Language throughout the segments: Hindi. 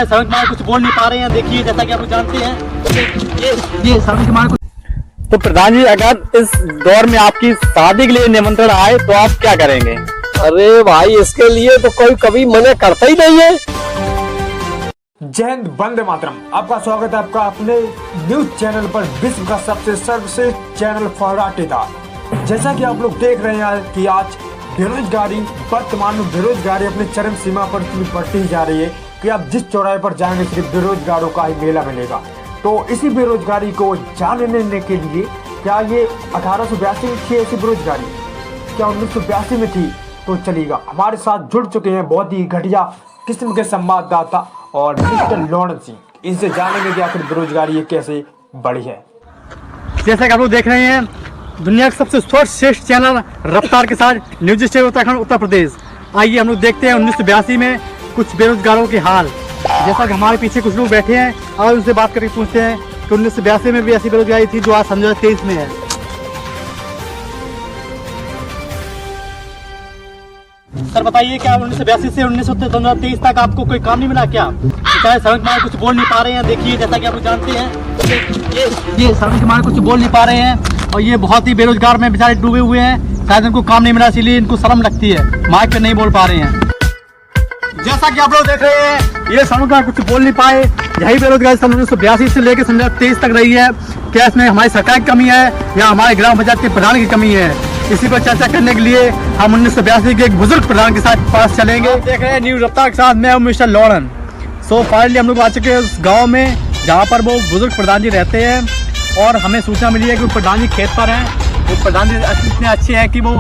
समझ में कुछ बोल नहीं पा रहे हैं। देखिए जैसा कि आप लोग जानते हैं ये समझ में तो प्रधान जी, अगर इस दौर में आपकी शादी के लिए निमंत्रण आए तो आप क्या करेंगे? अरे भाई, इसके लिए तो कोई कभी मना करता ही नहीं है। जय हिंद, वंदे मातरम। आपका स्वागत है आपका अपने न्यूज चैनल पर, विश्व का सबसे सर्वश्रेष्ठ चैनल फर्राटेदार। जैसा कि आप लोग देख रहे हैं कि आज बेरोजगारी, वर्तमान में बेरोजगारी अपने चरम सीमा पर बढ़ती जा रही है कि आप जिस चौराहे पर जाएंगे सिर्फ बेरोजगारों का ही मेला मिलेगा। तो इसी बेरोजगारी को जानने के लिए, क्या ये 1882 में थी ऐसी बेरोजगारी, क्या 1982 में थी? तो चलिएगा, हमारे साथ जुड़ चुके हैं बहुत ही घटिया किस्म के संवाददाता और मिस्टर लॉरेंस सिंह। इनसे जानेंगे कि आखिर बेरोजगारी ये कैसे बढ़ी है। जैसा कि आप लोग देख रहे हैं, दुनिया का सबसे सर्वश्रेष्ठ चैनल रफ्तार के साथ न्यूज स्टेशन उत्तराखंड उत्तर प्रदेश। आइए हम लोग देखते हैं 1982 में कुछ बेरोजगारों के हाल। जैसा कि हमारे पीछे कुछ लोग बैठे हैं और उनसे बात करके पूछते हैं कि 1982 में भी ऐसी बेरोजगारी थी जो आज 2023 में है। सर बताइए, क्या 1982 से 2023 तक आपको कोई काम नहीं मिला क्या? चाहे समझ में कुछ बोल नहीं पा रहे हैं। देखिए जैसा कि आप लोग जानते हैं ये समझ में कुछ बोल नहीं पा रहे हैं और ये बहुत ही बेरोजगार में बेचारे डूबे हुए हैं। शायद इनको काम नहीं मिला, इसीलिए इनको शर्म लगती है, माइक पे नहीं बोल पा रहे हैं। जैसा कि आप लोग देख रहे हैं, ये समझ में कुछ बोल नहीं पाए। यही बेरोजगारी सन 1982 से लेकर 2023 तक रही है। क्या इसमें हमारी सरकार की कमी है या हमारे ग्राम पंचायत के प्रधान की कमी है? इसी पर चर्चा करने के लिए हम 1982 के एक बुजुर्ग प्रधान के साथ पास चलेंगे। देख रहे हैं न्यूज रफ्तार के साथ, मैं हूं मिस्टर लॉरेंस। सो फाइनली हम लोग आ चुके हैं उस गांव में जहां पर वो बुजुर्ग प्रधान जी रहते हैं और हमें सूचना मिली है कि वो प्रधान जी खेत पर हैं। वो प्रधान जी इतने अच्छे हैं कि वो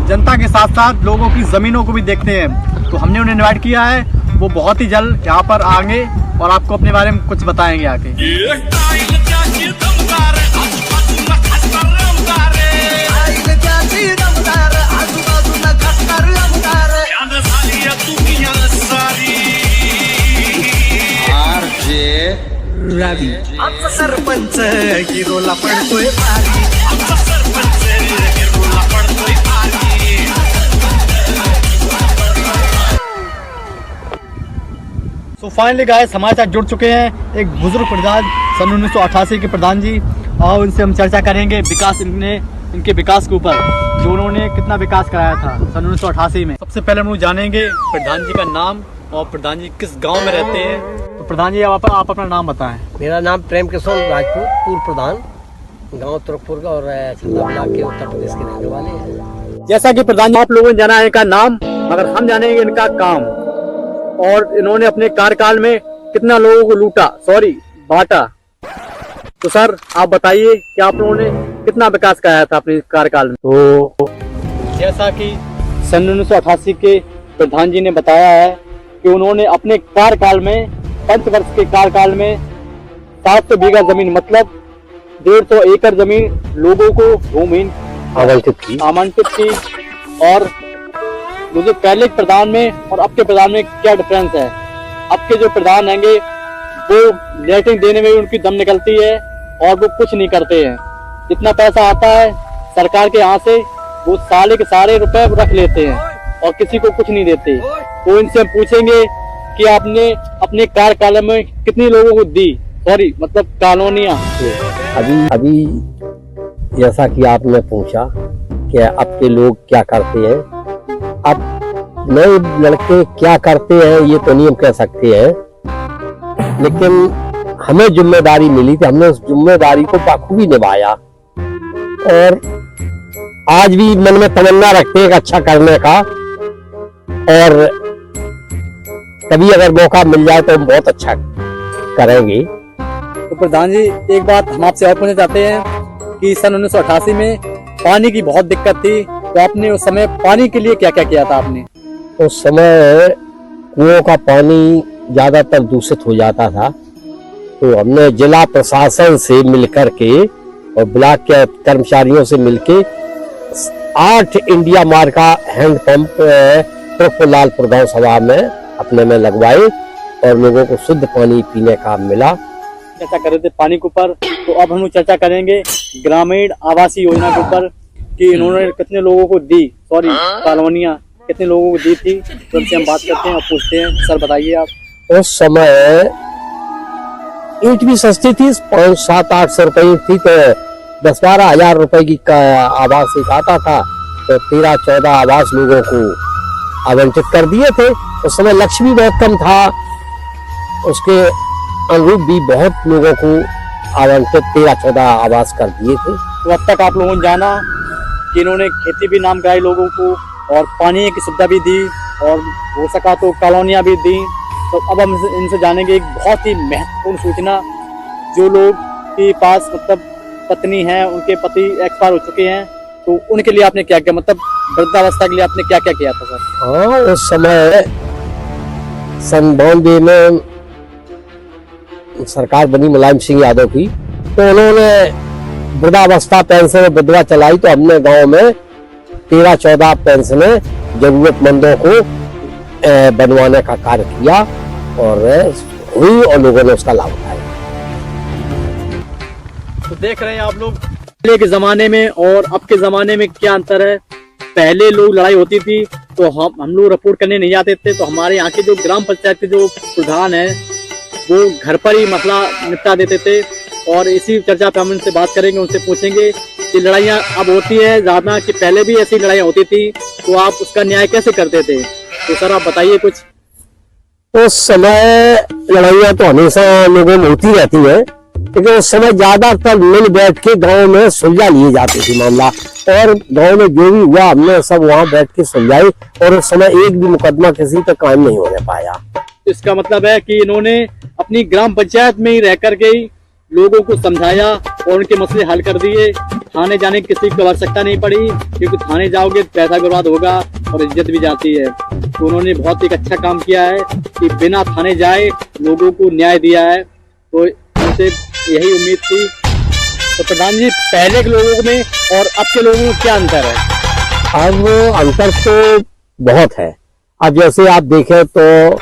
जनता के साथ साथ लोगों की ज़मीनों को भी देखते हैं। तो हमने उन्हें इन्वाइट किया है, वो बहुत ही जल्द यहाँ पर आएंगे और आपको अपने बारे में कुछ बताएंगे आके। रवि आमचा सरपंच हिरोला पडतोय भारी, आमचा सरपंच हिरोला पडतोय भारी। सो फाइनली गाइस, हमारे साथ जुड़ चुके हैं एक बुजुर्ग प्रधान सन 1988 के प्रधान जी, और उनसे हम चर्चा करेंगे विकास इनके विकास के ऊपर, जो उन्होंने कितना विकास कराया था सन 1988 में। सबसे पहले हम लोग जानेंगे प्रधान जी का नाम और प्रधान जी किस गांव में रहते हैं। तो प्रधान जी आप अपना नाम बताएं। मेरा नाम प्रेम किशोर राजपूत, पूर्व प्रधान, गांव तुरकपुर का और छंदा ब्लॉक के उत्तर प्रदेश के रहने वाले हैं। जैसा कि प्रधान जी आप लोगों ने जाना है इनका नाम, मगर हम जानेंगे इनका काम और इन्होंने अपने कार्यकाल में कितना लोगों को लूटा, बांटा। तो सर आप बताइए कि आप लोगों ने कितना विकास कराया था अपने कार्यकाल में? तो जैसा कि सन 1988 के प्रधान जी ने बताया है कि उन्होंने अपने कार्यकाल में, 5 वर्ष के कार्यकाल में 700 बीघा जमीन, मतलब 150 एकड़ जमीन लोगों को भूमिहीन आवंटित की। और मुझे पहले के प्रधान में और अब के प्रधान में क्या डिफरेंस है? अब के जो प्रधान हैंगे वो लेटरिन देने में भी उनकी दम निकलती है और वो कुछ नहीं करते हैं। जितना पैसा आता है सरकार के यहाँ से, वो साले के सारे रुपए रख लेते हैं और किसी को कुछ नहीं देते। तो इनसे हम पूछेंगे कि आपने अपने कार्यकाल में कितनी लोगों को दी, मतलब कॉलोनियां। अभी जैसा कि आपने पूछा कि अब के लोग क्या करते हैं, अब नए लड़के क्या करते हैं ये तो नहीं हम कह सकते हैं, लेकिन हमें जिम्मेदारी मिली थी, हमने उस जिम्मेदारी को बखूबी निभाया और आज भी मन में तमन्ना रखते हैं अच्छा करने का, और कभी अगर मौका मिल जाए तो हम बहुत अच्छा करेंगे। तो प्रधान जी एक बात हम आपसे और पूछना चाहते हैं कि सन 1988 में पानी की बहुत दिक्कत थी, तो आपने उस समय पानी के लिए क्या क्या किया था आपने? उस समय कुओं का पानी ज्यादातर दूषित हो जाता था, तो हमने जिला प्रशासन से मिलकर के और ब्लॉक के कर्मचारियों से मिलके 8 इंडिया मार्क का हैंडपंप लालपुर गाँव सभा में अपने में लगवाए और लोगों को शुद्ध पानी पीने का मिला। चर्चा कर रहे थे पानी के ऊपर, तो अब हम लोग चर्चा करेंगे ग्रामीण आवासीय योजना के ऊपर कि इन्होंने कितने लोगों को दी, कॉलोनियां कितने लोगों को दी थी। तो उनसे हम बात करते हैं और पूछते हैं। सर बताइए आप। उस समय ईंट भी सस्ती थी, 500-700-800 रुपए ईंट थी, तो 10-12 हजार रुपए की आवास एक आता था, तो 13-14 आवास लोगों को आवंटित कर दिए थे। उस समय लक्ष्य भी बहुत कम था, उसके अनुरूप भी बहुत लोगों को आवंटित 13-14 आवास कर दिए थे। तो अब तक आप लोगों ने जाना कि इन्होंने खेती भी नाम कराई लोगों को और पानी की सुविधा भी दी और हो सका तो कॉलोनियाँ भी दी। तो अब हम इनसे जानेंगे एक बहुत ही महत्वपूर्ण सूचना, जो लोग के पास मतलब पत्नी है, उनके पति एक्सपायर हो चुके हैं, तो उनके लिए आपने क्या किया, मतलब वृद्धावस्था के लिए आपने क्या क्या किया था सर? हाँ, उस समय सन 92 में सरकार बनी मुलायम सिंह यादव की, तो उन्होंने वृद्धावस्था पेंशन विधवा चलाई, तो हमने गांव में 13-14 पेंशनें जरूरतमंदों को बनवाने का कार्य किया और हुई और लोगों ने उसका लाभ उठाया। तो देख रहे हैं आप लोग पहले के जमाने में और अब के जमाने में क्या अंतर है। पहले लोग लड़ाई होती थी तो हम लोग रिपोर्ट करने नहीं आते थे, तो हमारे यहाँ के जो ग्राम पंचायत के जो प्रधान है वो घर पर ही मसला निपटा देते थे। और इसी चर्चा पे हम उनसे बात करेंगे, उनसे पूछेंगे कि लड़ाइयाँ अब होती है ज्यादा कि पहले भी ऐसी लड़ाइयाँ होती थी, तो आप उसका न्याय कैसे करते थे? तो सर आप बताइए कुछ। उस समय लड़ाइयाँ तो हमेशा लोगों में होती रहती है, लेकिन उस समय ज्यादातर मिल बैठ के गांव में सुलझा लिए जाते थे मामला, और गांव में जो भी हुआ हमने सब वहां बैठ के सुलझाई, और उस समय एक भी मुकदमा किसी पे कायम नहीं होने पाया। इसका मतलब है कि इन्होंने अपनी ग्राम पंचायत में ही रह कर के लोगों को समझाया और उनके मसले हल कर दिए। थाने जाने की किसी को आवश्यकता नहीं पड़ी, क्योंकि थाने जाओगे पैसा बर्बाद होगा और इज्जत भी जाती है। तो उन्होंने बहुत एक अच्छा काम किया है कि बिना थाने जाए लोगों को न्याय दिया है, तो उनसे यही उम्मीद थी। तो प्रधान जी, पहले के लोगों में और अब के लोगों में क्या अंतर है? अब अंतर तो बहुत है। अब जैसे आप देखें तो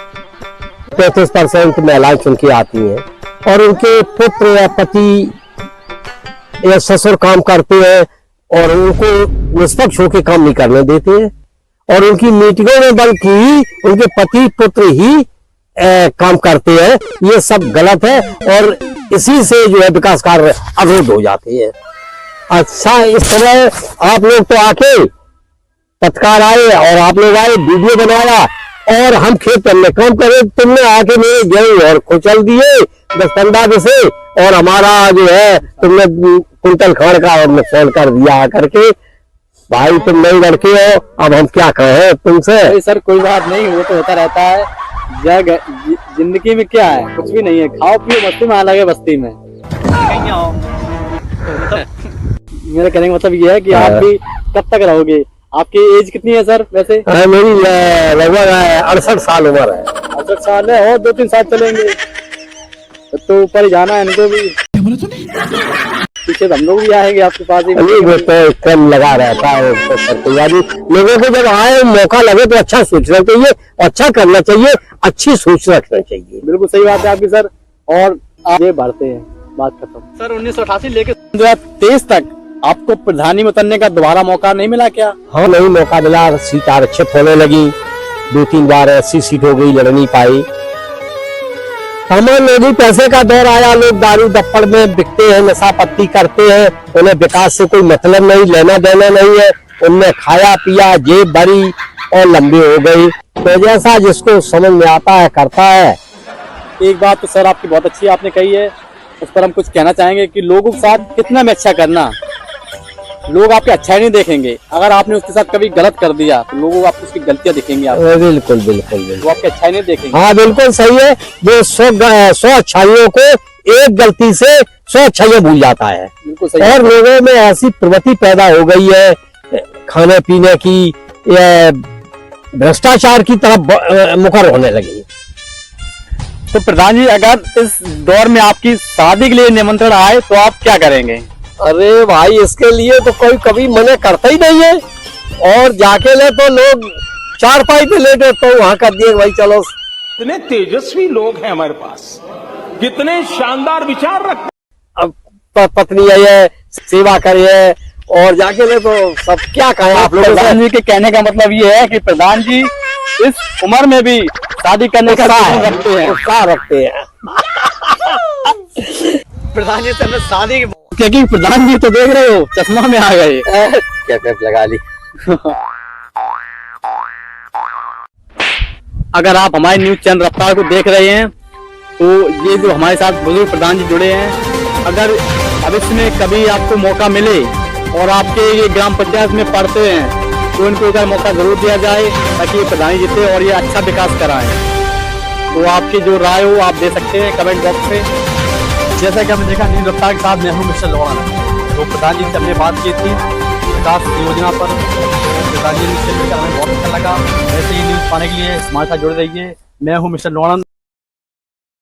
35% महिलाएं चुन के आती हैं और उनके पुत्र या पति या ससुर काम करते हैं और उनको निष्पक्ष होकर काम नहीं करने देते हैं, और उनकी मीटिंगों में बल्कि उनके पति पुत्र ही काम करते हैं। ये सब गलत है और इसी से जो है विकास कार्य अवरुद्ध हो जाते हैं। अच्छा, इस तरह आप लोग तो आके तत्काल आए और आप लोग आए, वीडियो बनाया और हम खेत में काम करे, तुमने आके मेरे गेहूं और कुचल दिए 10-15 से, और हमारा जो है तुमने कुंटल खाड़ का और नुकसान कर दिया करके। भाई तुम नए लड़के हो, अब हम क्या कहें तुमसे? सर कोई बात नहीं, वो तो होता रहता है। जिंदगी में क्या है, कुछ भी नहीं है, खाओ पियो मस्ती में, अलग है बस्ती में। मेरा कहने का मतलब ये है कि आप भी कब तक रहोगे? आपकी एज कितनी है सर वैसे? मेरी लगभग 68 साल उम्र है। 68 साल है, और 2-3 साल चलेंगे तो ऊपर ही जाना है इनको भी। पीछे हम लोग भी आएंगे आपके पास ही। वो तो कम लगा रहता है लोगों को, जब आए मौका लगे तो अच्छा सोचना चाहिए, अच्छा करना चाहिए, अच्छी सोच रखना चाहिए। बिल्कुल सही बात है आपकी सर। और आगे बढ़ते हैं, बात खत्म। सर 1988 लेके 2023 तक आपको प्रधानी में उतरने का दोबारा मौका नहीं मिला क्या? हाँ, नहीं मौका मिला, सीट आरक्षित होने लगी, 2-3 बार ऐसी सीट हो गई, लड़ नहीं पाई। सामान्य लोग पैसे का दौर आया, लोग दारू दप्पड़ में बिकते हैं, नशा पत्ती करते हैं, उन्हें विकास से कोई मतलब नहीं, लेना देना नहीं है, उनने खाया पिया, जेब भरी और लंबी हो गई। तो जैसा जिसको समझ में आता है करता है। एक बात तो सर आपकी बहुत अच्छी आपने कही है, उस पर हम कुछ कहना चाहेंगे कि लोगों के साथ कितना में अच्छा करना। लोग आपके अच्छाई नहीं देखेंगे, अगर आपने उसके साथ कभी गलत कर दिया तो लोग आपको उसकी गलतियां दिखेंगी। आप बिल्कुल बिल्कुल वो आपकी अच्छाई नहीं देखेंगे। हाँ बिल्कुल सही है। जो 100 अच्छाइयों को एक गलती से 100 अच्छाइयां भूल जाता है। बिल्कुल सही। और लोगों में ऐसी प्रवृत्ति पैदा हो गई है खाने पीने की, भ्रष्टाचार की तरफ मुखर होने लगी। तो प्रधान जी, अगर इस दौर में आपकी शादी के लिए निमंत्रण आए तो आप क्या करेंगे? अरे भाई, इसके लिए तो कोई कभी मना करता ही नहीं है, और जाके ले तो लोग 4 पे लेटे तो वहां कर दिए भाई चलो। कितने तेजस्वी लोग हैं हमारे पास, कितने शानदार विचार रखते। अब पत्नी है, सेवा करिए, और जाके ले तो सब क्या कहें आप लोग। प्रधान जी के कहने का मतलब ये है कि प्रधान जी इस उम्र में भी शादी करने का जुनून रखते हैं। उत्साह रखते हैं। प्रधान जी से हमने शादी क्योंकि प्रधान जी तो देख रहे हो चश्मा में आ गए। कैप लगा ली। अगर आप हमारे न्यूज चैनल रफ्तार को देख रहे हैं तो ये जो हमारे साथ बुजुर्ग प्रधान जी जुड़े हैं, अगर भविष्य में कभी आपको मौका मिले और आपके ये ग्राम पंचायत में पढ़ते हैं तो इनको इधर मौका जरूर दिया जाए ताकि ये प्रधान जी जीते और ये अच्छा विकास कराएं। तो आपकी जो राय हो आप दे सकते हैं कमेंट बॉक्स में। जैसा कि हमने देखा न्यूज रफ्तार के साथ मैं हूँ मिस्टर लोहाना, तो प्रधान जी से हमने बात की थी विकास योजना पर। प्रधान जी ने हमें बहुत अच्छा लगा। ऐसे ही न्यूज पाने के लिए हमारे साथ जुड़े रहिए। मैं हूँ मिस्टर लोहाना।